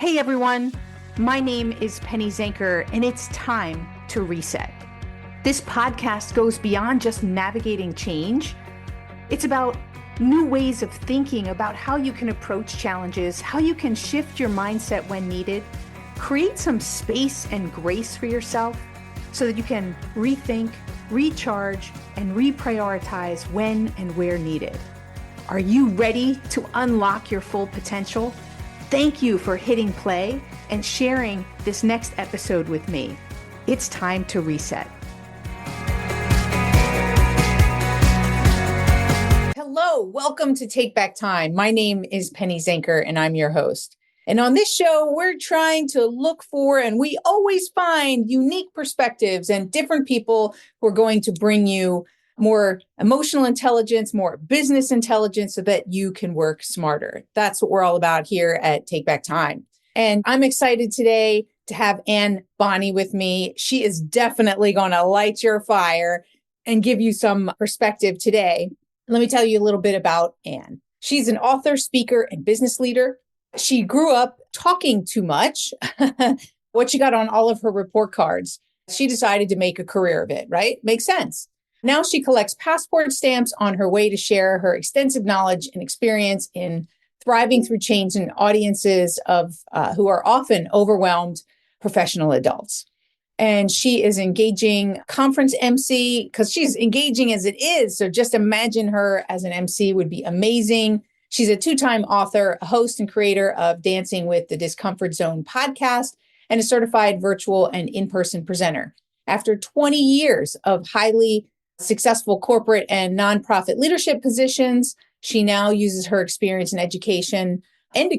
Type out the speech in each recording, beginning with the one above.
Hey everyone, my name is Penny Zanker, and it's time to reset. This podcast goes beyond just navigating change. It's about new ways of thinking about how you can approach challenges, how you can shift your mindset when needed, create some space and grace for yourself so that you can rethink, recharge, and reprioritize when and where needed. Are you ready to unlock your full potential? Thank you for hitting play and sharing this next episode with me. It's time to reset. Hello, welcome to Take Back Time. My name is Penny Zanker and I'm your host. And on this show, we're trying to look for, and we always find, unique perspectives and different people who are going to bring you more emotional intelligence, more business intelligence so that you can work smarter. That's what we're all about here at Take Back Time. And I'm excited today to have Bonney with me. She is definitely going to light your fire and give you some perspective today. Let me tell you a little bit about Ann. She's an author, speaker, and business leader. She grew up talking too much, what she got on all of her report cards. She decided to make a career of it, right? Makes sense. Now she collects passport stamps on her way to share her extensive knowledge and experience in thriving through change in audiences of who are often overwhelmed professional adults. And she is engaging conference MC because she's engaging as it is. So just imagine her as an MC would be amazing. She's a two-time author, a host and creator of Dancing with the Discomfort Zone podcast, and a certified virtual and in-person presenter. After 20 years of highly successful corporate and nonprofit leadership positions, she now uses her experience in education and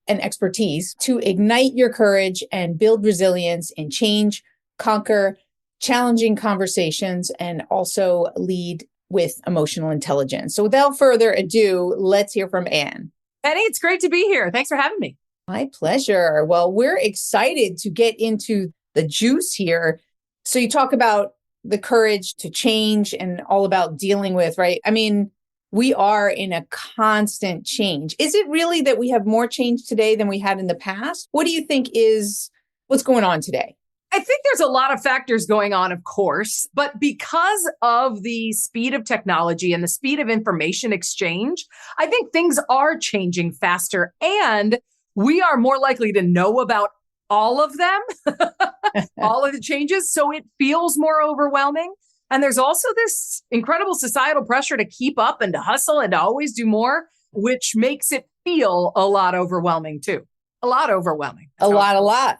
expertise to ignite your courage and build resilience in change, conquer challenging conversations, and also lead with emotional intelligence. So without further ado, let's hear from Ann. Penny, it's great to be here. Thanks for having me. My pleasure. Well, we're excited to get into the juice here. So you talk about the courage to change and all about dealing with, right? I mean, we are in a constant change. Is it really that we have more change today than we had in the past? What do you think is what's going on today? I think there's a lot of factors going on, of course, but because of the speed of technology and the speed of information exchange, I think things are changing faster and we are more likely to know about all of them, all of the changes. So it feels more overwhelming. And there's also this incredible societal pressure to keep up and to hustle and to always do more, which makes it feel a lot overwhelming too. A lot overwhelming. A lot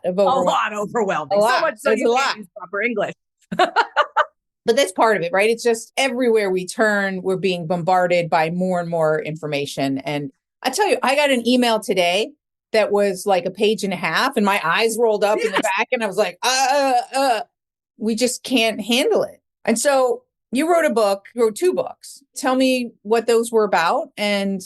overwhelming. A lot. So much so you can't use proper English. But that's part of it, right? It's just everywhere we turn, we're being bombarded by more and more information. And I tell you, I got an email today that was like a page and a half and my eyes rolled up in the back and I was like, we just can't handle it. And so you wrote two books. Tell me what those were about and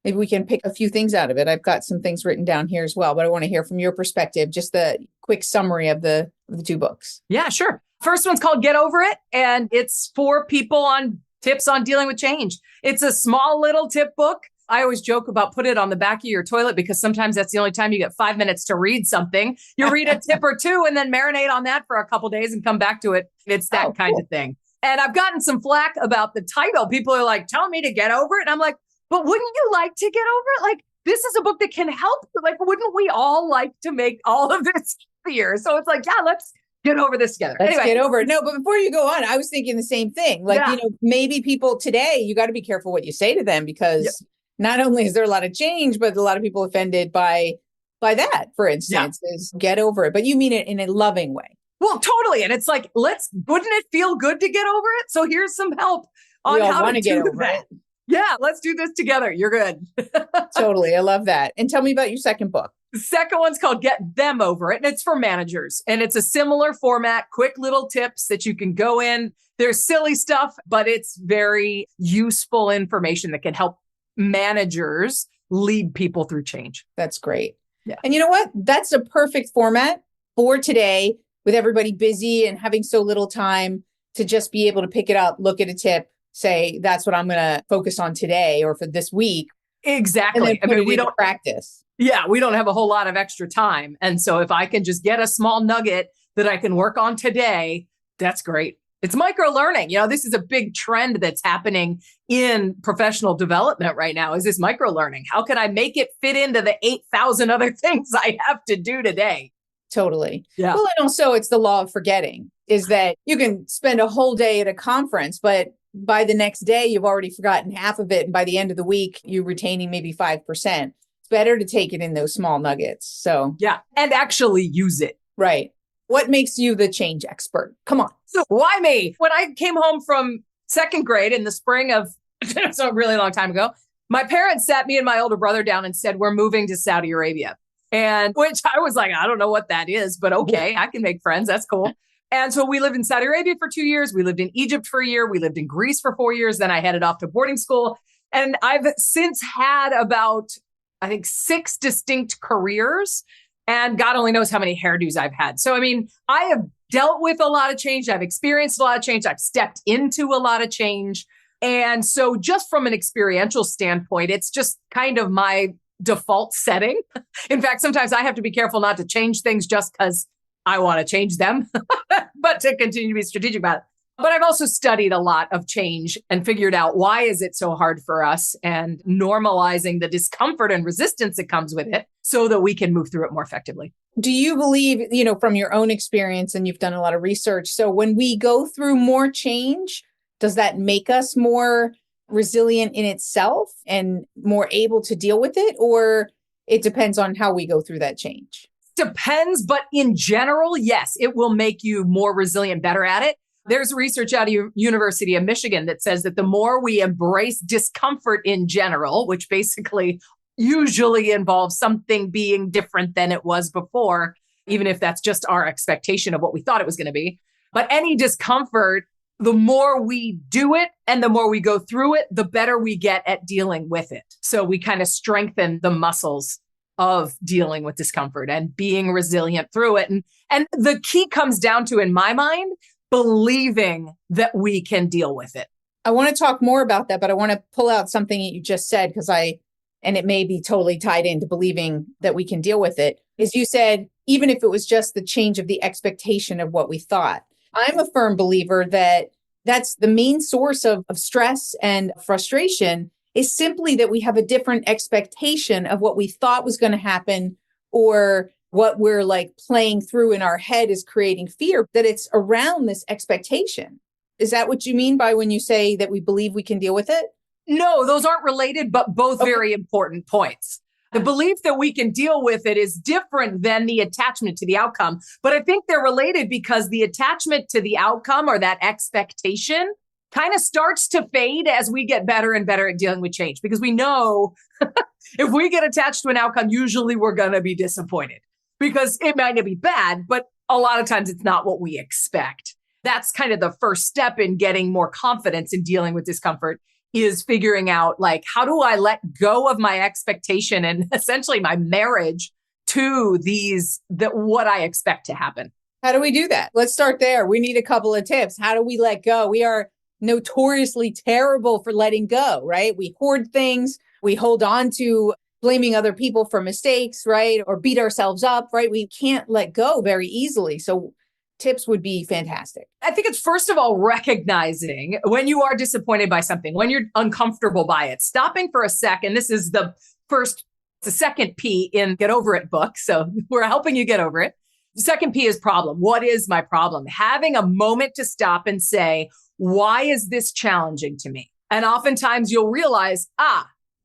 maybe we can pick a few things out of it. I've got some things written down here as well, but I want to hear from your perspective, just the quick summary of the two books. Yeah, sure. First one's called Get Over It, and it's for people on tips on dealing with change. It's a small little tip book. I always joke about put it on the back of your toilet because sometimes that's the only time you get 5 minutes to read something. You read a tip or two and then marinate on that for a couple of days and come back to it. It's that kind of thing. And I've gotten some flack about the title. People are like, telling me to get over it. And I'm like, but wouldn't you like to get over it? Like, this is a book that can help. Like, wouldn't we all like to make all of this easier? So it's like, yeah, let's get over this together. Let's get over it. No, but before you go on, I was thinking the same thing. Like, maybe people today, you got to be careful what you say to them because not only is there a lot of change, but a lot of people offended by that, for instance, is get over it. But you mean it in a loving way. Well, totally. And it's like, wouldn't it feel good to get over it? So here's some help on how to do that. Yeah, let's do this together. You're good. Totally. I love that. And tell me about your second book. The second one's called Get Them Over It. And it's for managers. And it's a similar format, quick little tips that you can go in. There's silly stuff, but it's very useful information that can help managers lead people through change. That's great. Yeah. And you know what? That's a perfect format for today with everybody busy and having so little time to just be able to pick it up, look at a tip, say, that's what I'm going to focus on today or for this week. Exactly. I mean, we don't practice. Yeah, we don't have a whole lot of extra time. And so if I can just get a small nugget that I can work on today, that's great. It's micro learning. This is a big trend that's happening in professional development right now is this micro learning. How can I make it fit into the 8,000 other things I have to do today? Totally. Yeah. Well, and also it's the law of forgetting is that you can spend a whole day at a conference, but by the next day, you've already forgotten half of it. And by the end of the week, you're retaining maybe 5%. It's better to take it in those small nuggets. So, yeah. And actually use it. Right. What makes you the change expert? Come on. So why me? When I came home from second grade in the spring of, it's a really long time ago, my parents sat me and my older brother down and said, we're moving to Saudi Arabia. And which I was like, I don't know what that is, but okay, I can make friends. That's cool. And so we lived in Saudi Arabia for 2 years. We lived in Egypt for a year. We lived in Greece for 4 years. Then I headed off to boarding school. And I've since had about, I think, 6 distinct careers. And God only knows how many hairdos I've had. So, I have dealt with a lot of change. I've experienced a lot of change. I've stepped into a lot of change. And so just from an experiential standpoint, it's just kind of my default setting. In fact, sometimes I have to be careful not to change things just because I want to change them, but to continue to be strategic about it. But I've also studied a lot of change and figured out why is it so hard for us and normalizing the discomfort and resistance that comes with it so that we can move through it more effectively. Do you believe, from your own experience, and you've done a lot of research, so when we go through more change, does that make us more resilient in itself and more able to deal with it? Or it depends on how we go through that change? Depends, but in general, yes, it will make you more resilient, better at it. There's research out of University of Michigan that says that the more we embrace discomfort in general, which basically usually involves something being different than it was before, even if that's just our expectation of what we thought it was going to be. But any discomfort, the more we do it and the more we go through it, the better we get at dealing with it. So we kind of strengthen the muscles of dealing with discomfort and being resilient through it. And the key comes down to, in my mind, believing that we can deal with it. I want to talk more about that, but I want to pull out something that you just said and it may be totally tied into believing that we can deal with it. Is you said, even if it was just the change of the expectation of what we thought. I'm a firm believer that that's the main source of stress and frustration is simply that we have a different expectation of what we thought was going to happen, or what we're like playing through in our head is creating fear, that it's around this expectation. Is that what you mean by when you say that we believe we can deal with it? No, those aren't related, but both very important points. The belief that we can deal with it is different than the attachment to the outcome. But I think they're related because the attachment to the outcome or that expectation kind of starts to fade as we get better and better at dealing with change. Because we know if we get attached to an outcome, usually we're going to be disappointed because it might not be bad, but a lot of times it's not what we expect. That's kind of the first step in getting more confidence in dealing with discomfort, is figuring out, like, how do I let go of my expectation and essentially my marriage to what I expect to happen. How do we do that? Let's start there. We need a couple of tips. How do we let go? We are notoriously terrible for letting go, right? We hoard things. We hold on to blaming other people for mistakes, right? Or beat ourselves up, right? We can't let go very easily. So tips would be fantastic. I think it's, first of all, recognizing when you are disappointed by something, when you're uncomfortable by it, stopping for a second. This is the second P in Get Over It book. So we're helping you get over it. The second P is problem. What is my problem? Having a moment to stop and say, why is this challenging to me? And oftentimes you'll realize,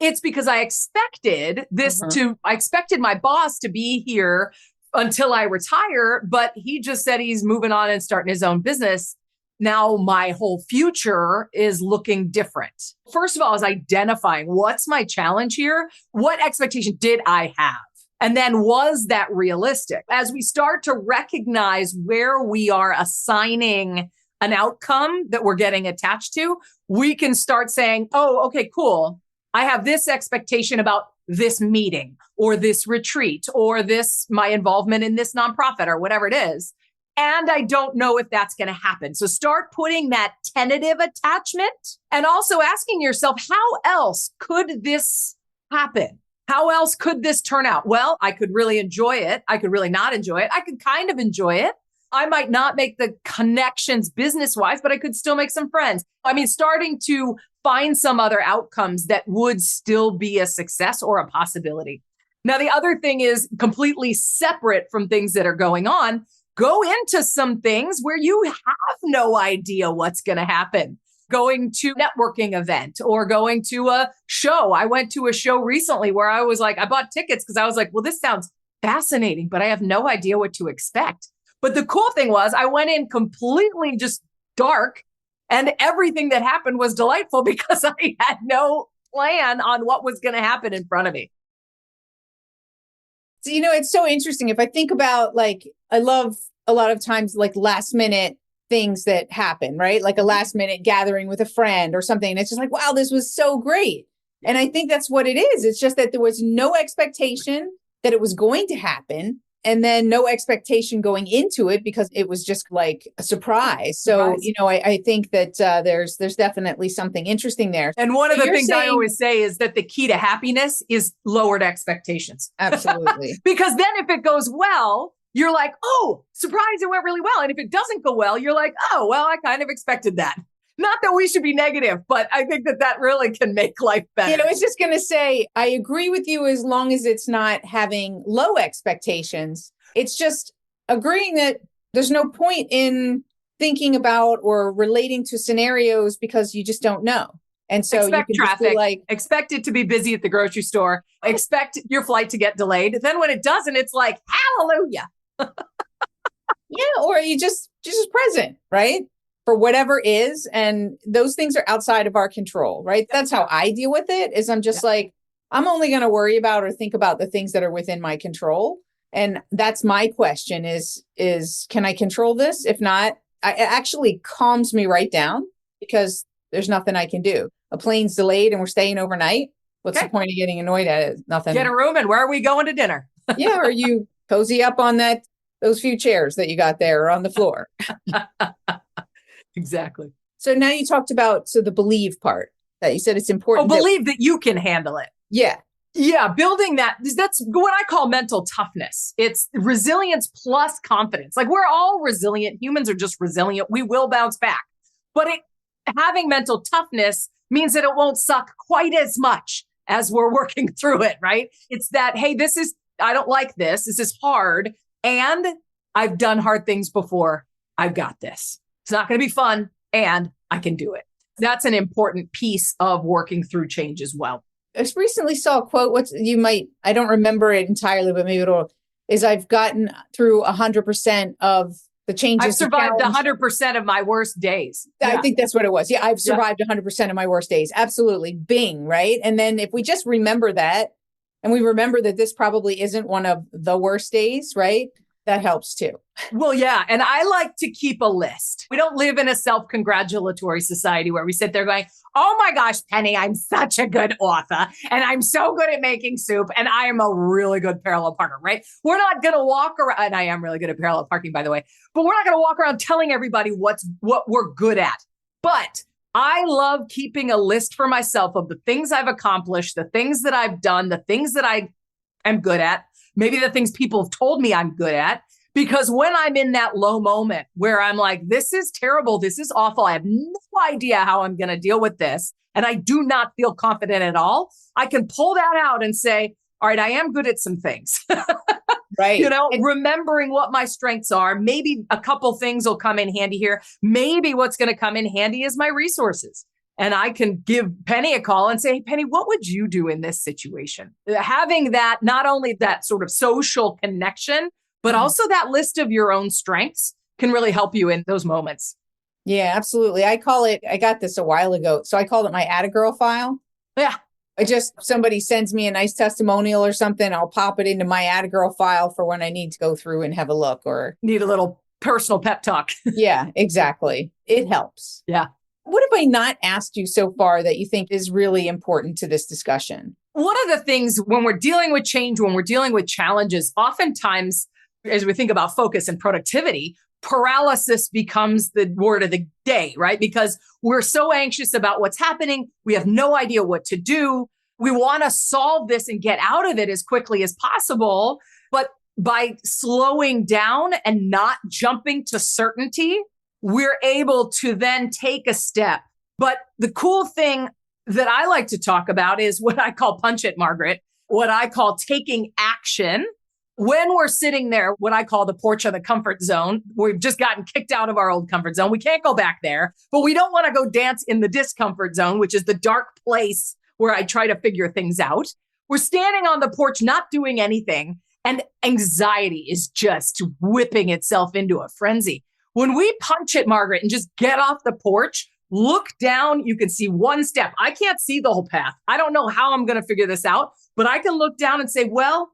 it's because I expected I expected my boss to be here until I retire, but he just said he's moving on and starting his own business. Now my whole future is looking different. First of all, is identifying what's my challenge here? What expectation did I have? And then was that realistic? As we start to recognize where we are assigning an outcome that we're getting attached to, we can start saying, oh, okay, cool. I have this expectation about this meeting or this retreat or my involvement in this nonprofit or whatever it is. And I don't know if that's going to happen. So start putting that tentative attachment and also asking yourself, how else could this happen? How else could this turn out? Well, I could really enjoy it. I could really not enjoy it. I could kind of enjoy it. I might not make the connections business-wise, but I could still make some friends. I mean, starting to find some other outcomes that would still be a success or a possibility. Now, the other thing is completely separate from things that are going on. Go into some things where you have no idea what's going to happen. Going to a networking event or going to a show. I went to a show recently where I was like, I bought tickets because I was like, well, this sounds fascinating, but I have no idea what to expect. But the cool thing was I went in completely just dark and everything that happened was delightful because I had no plan on what was going to happen in front of me. So, it's so interesting. If I think about I love a lot of times last minute things that happen, right? Like a last minute gathering with a friend or something. And it's just like, wow, this was so great. And I think that's what it is. It's just that there was no expectation that it was going to happen. And then no expectation going into it because it was just like a surprise. So, I think that there's definitely something interesting there. And one of the things I always say is that the key to happiness is lowered expectations. Absolutely. Because then if it goes well, you're like, oh, surprise, it went really well. And if it doesn't go well, you're like, oh, well, I kind of expected that. Not that we should be negative, but I think that really can make life better. I was just going to say, I agree with you as long as it's not having low expectations. It's just agreeing that there's no point in thinking about or relating to scenarios because you just don't know. And so expect you can traffic, expect it to be busy at the grocery store, expect your flight to get delayed. Then when it doesn't, it's like, hallelujah. Yeah, or you just present, right? For whatever is. And those things are outside of our control, right? That's how I deal with it is I'm just like, I'm only going to worry about or think about the things that are within my control. And that's my question is can I control this? If not, it actually calms me right down because there's nothing I can do. A plane's delayed and we're staying overnight. What's the point of getting annoyed at it? Nothing. Get a room and where are we going to dinner? Yeah. Or you cozy up on those few chairs that you got there or on the floor. Exactly. So now you talked about, the believe part that you said it's important. Believe that you can handle it. Yeah. Yeah. Building that's what I call mental toughness. It's resilience plus confidence. Like we're all resilient. Humans are just resilient. We will bounce back. But having mental toughness means that it won't suck quite as much as we're working through it, right? It's that, hey, I don't like this. This is hard. And I've done hard things before. I've got this. It's not going to be fun and I can do it. That's an important piece of working through change as well. I recently saw a quote. I don't remember it entirely, but maybe I've gotten through 100% of the changes. I've survived 100% of my worst days. I think that's what it was. Yeah, I've survived 100% of my worst days. Absolutely. Bing, right? And then if we just remember that, and we remember that this probably isn't one of the worst days, right? That helps too. Well, yeah. And I like to keep a list. We don't live in a self-congratulatory society where we sit there going, oh my gosh, Penny, I'm such a good author and I'm so good at making soup and I am a really good parallel parker, right? We're not going to walk around, and I am really good at parallel parking, by the way, but we're not going to walk around telling everybody what we're good at. But I love keeping a list for myself of the things I've accomplished, the things that I've done, the things that I am good at, maybe the things people have told me I'm good at. Because when I'm in that low moment where I'm like, this is terrible, this is awful, I have no idea how I'm going to deal with this, and I do not feel confident at all, I can pull that out and say, all right, I am good at some things. Right. Remembering what my strengths are, maybe a couple things will come in handy here. Maybe what's going to come in handy is my resources. And I can give Penny a call and say, hey, Penny, what would you do in this situation? Having that, not only that sort of social connection, but also that list of your own strengths can really help you in those moments. Yeah, absolutely. I got this a while ago. So I called it my Atta Girl file. Yeah. Somebody sends me a nice testimonial or something, I'll pop it into my Atta Girl file for when I need to go through and have a look or need a little personal pep talk. Yeah, exactly. It helps. Yeah. What have I not asked you so far that you think is really important to this discussion? One of the things when we're dealing with change, when we're dealing with challenges, oftentimes, as we think about focus and productivity, paralysis becomes the word of the day, right? Because we're so anxious about what's happening. We have no idea what to do. We want to solve this and get out of it as quickly as possible. But by slowing down and not jumping to certainty, we're able to then take a step. But the cool thing that I like to talk about is what I call punch it, Margaret, what I call taking action. When we're sitting there, what I call the porch of the comfort zone, we've just gotten kicked out of our old comfort zone. We can't go back there, but we don't want to go dance in the discomfort zone, which is the dark place where I try to figure things out. We're standing on the porch, not doing anything, and anxiety is just whipping itself into a frenzy. When we punch it, Margaret, and just get off the porch, look down, you can see one step. I can't see the whole path. I don't know how I'm going to figure this out, but I can look down and say, well,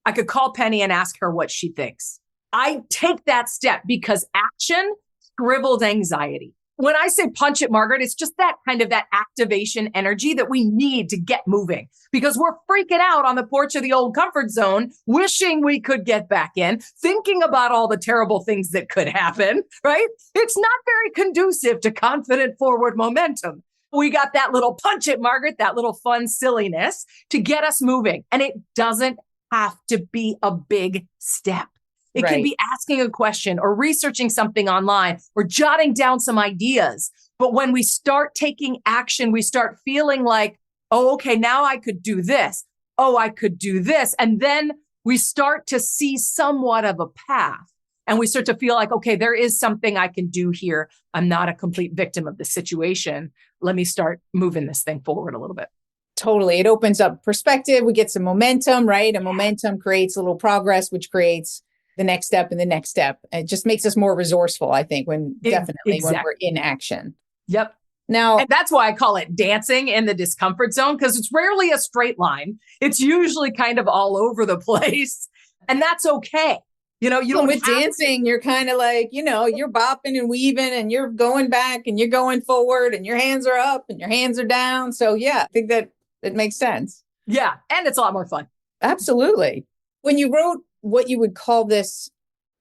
I could call Penny and ask her what she thinks. I take that step because action scribbled anxiety. When I say punch it, Margaret, it's just that kind of that activation energy that we need to get moving because we're freaking out on the porch of the old comfort zone, wishing we could get back in, thinking about all the terrible things that could happen, right? It's not very conducive to confident forward momentum. We got that little punch it, Margaret, that little fun silliness to get us moving. And it doesn't have to be a big step. It can be asking a question or researching something online or jotting down some ideas. But when we start taking action, we start feeling like, oh, okay, now I could do this. Oh, I could do this. And then we start to see somewhat of a path and we start to feel like, okay, there is something I can do here. I'm not a complete victim of the situation. Let me start moving this thing forward a little bit. Totally. It opens up perspective. We get some momentum, right? And momentum creates a little progress, which creates the next step and the next step. It just makes us more resourceful, I think, when when we're in action. Yep. Now, and that's why I call it dancing in the discomfort zone, because it's rarely a straight line. It's usually kind of all over the place. And that's okay. You know, you don't with dancing, you're kind of like, you're bopping and weaving and you're going back and you're going forward and your hands are up and your hands are down. So yeah, I think that it makes sense. Yeah. And it's a lot more fun. Absolutely. When you wrote what you would call this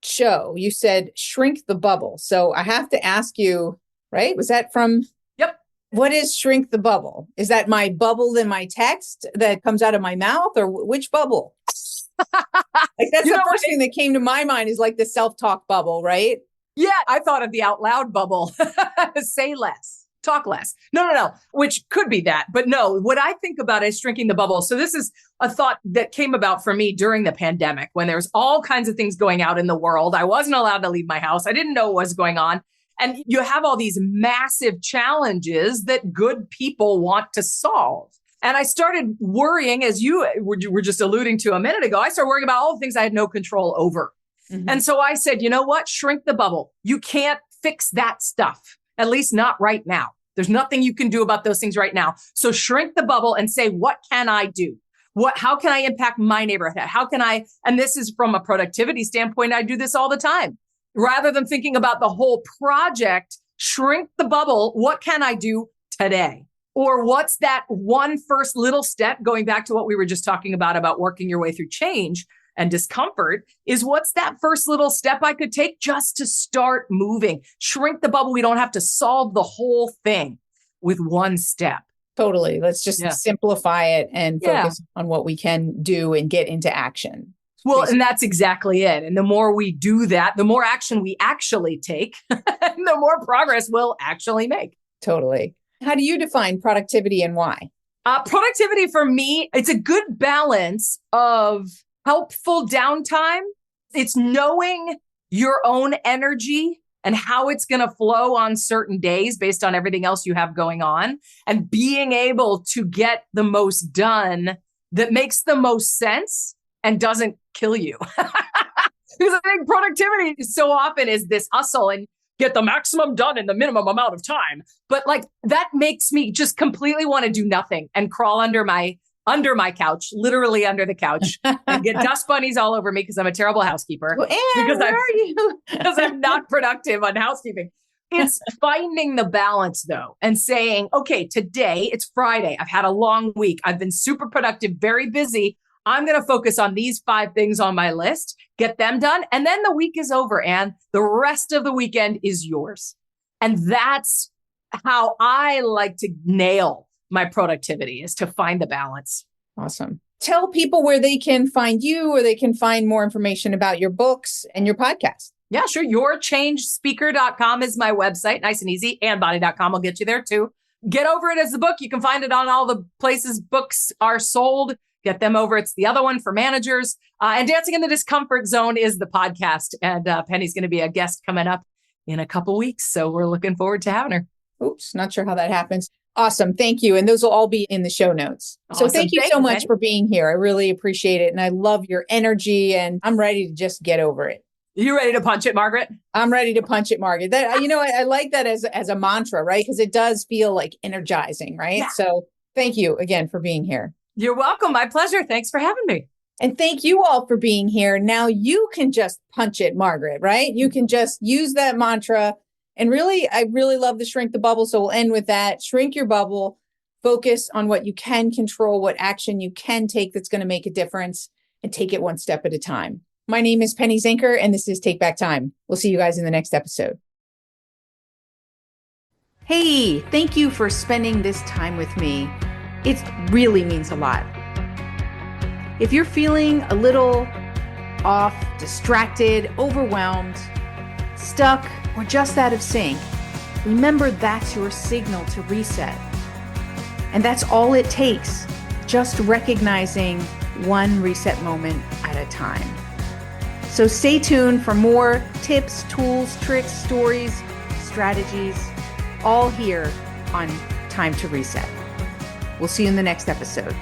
show, you said shrink the bubble. So I have to ask you, right? Was that from? Yep. What is shrink the bubble? Is that my bubble in my text that comes out of my mouth or which bubble? Like that's the first thing that came to my mind is like the self-talk bubble, right? Yeah. I thought of the out loud bubble. Say less, talk less. No. Which could be that. But no, what I think about is shrinking the bubble. So this is a thought that came about for me during the pandemic when there's all kinds of things going out in the world. I wasn't allowed to leave my house. I didn't know what was going on. And you have all these massive challenges that good people want to solve. And I started worrying, as you were just alluding to a minute ago, I started worrying about all the things I had no control over. Mm-hmm. And so I said, you know what? Shrink the bubble. You can't fix that stuff, at least not right now. There's nothing you can do about those things right now. So shrink the bubble and say, what can I do? How can I impact my neighborhood? How can I, and this is from a productivity standpoint, I do this all the time. Rather than thinking about the whole project, shrink the bubble. What can I do today? Or what's that one first little step, going back to what we were just talking about working your way through change and discomfort, is what's that first little step I could take just to start moving? Shrink the bubble. We don't have to solve the whole thing with one step. Totally. Let's just simplify it and focus on what we can do and get into action. Well, and that's exactly it. And the more we do that, the more action we actually take, the more progress we'll actually make. Totally. How do you define productivity and why? Productivity for me, it's a good balance of helpful downtime. It's knowing your own energy and how it's going to flow on certain days based on everything else you have going on, and being able to get the most done that makes the most sense and doesn't kill you. Because I think productivity so often is this hustle and get the maximum done in the minimum amount of time. But like that makes me just completely want to do nothing and crawl under my couch, literally under the couch, and get dust bunnies all over me because I'm a terrible housekeeper. Well, Anne, where are you? Because I'm not productive on housekeeping. It's finding the balance though and saying, okay, today it's Friday. I've had a long week. I've been super productive, very busy. I'm going to focus on these 5 things on my list, get them done. And then the week is over and the rest of the weekend is yours. And that's how I like to nail my productivity, is to find the balance. Awesome. Tell people where they can find you or they can find more information about your books and your podcast. Yeah, sure. Yourchangespeaker.com is my website. Nice and easy. And Bonney.com will get you there too. Get Over It as the book. You can find it on all the places books are sold. Get them over. It's the other one for managers. And Dancing in the Discomfort Zone is the podcast. And Penny's going to be a guest coming up in a couple weeks. So we're looking forward to having her. Oops, not sure how that happens. Awesome. Thank you. And those will all be in the show notes. Awesome. So thank you so much for being here. I really appreciate it. And I love your energy and I'm ready to just get over it. You ready to punch it, Margaret? I'm ready to punch it, Margaret. That, I like that as a mantra, right? Because it does feel like energizing, right? Yeah. So thank you again for being here. You're welcome. My pleasure. Thanks for having me. And thank you all for being here. Now you can just punch it, Margaret, right? You can just use that mantra. And really, I really love the shrink the bubble. So we'll end with that. Shrink your bubble. Focus on what you can control, what action you can take that's going to make a difference, and take it one step at a time. My name is Penny Zenker, and this is Take Back Time. We'll see you guys in the next episode. Hey, thank you for spending this time with me. It really means a lot. If you're feeling a little off, distracted, overwhelmed, stuck, or just out of sync, remember that's your signal to reset. And that's all it takes, just recognizing one reset moment at a time. So stay tuned for more tips, tools, tricks, stories, strategies, all here on Time to Reset. We'll see you in the next episode.